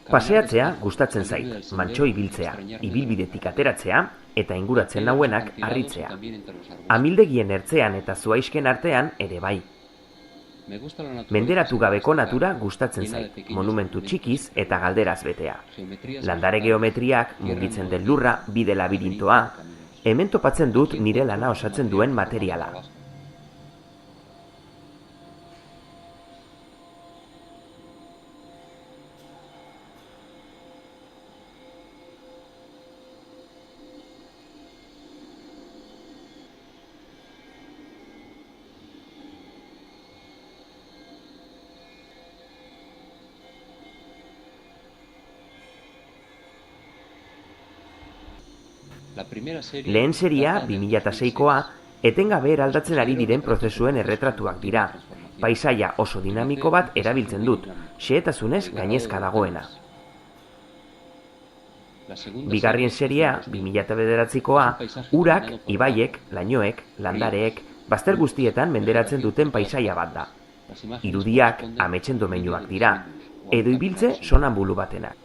Paseatzea gustatzen zait, mantxo ibiltzea, ibilbidetik ateratzea eta inguratzen nauenak harritzea. Amildegien ertzean eta zuhaixken artean ere bai. Menderatu gabeko natura gustatzen zait, monumentu txikiz eta galderaz betea. Landare geometriak, mugitzen den lurra, bide labirintoa, hemen topatzen dut nire lana osatzen duen materiala. Lehen seria, 2006koa, etengabe eraldatzen ari diren prozesuen erretratuak dira. Paisaia oso dinamiko bat erabiltzen dut, xehetasunez gainezka dagoena. Bigarren seria, 2009koa, urak, ibaiek, lainoek, landareek, bazter guztietan menderatzen duten paisaia bat da. Irudiak ametsen domeinuak dira, edo ibiltze sonanbulu batenak.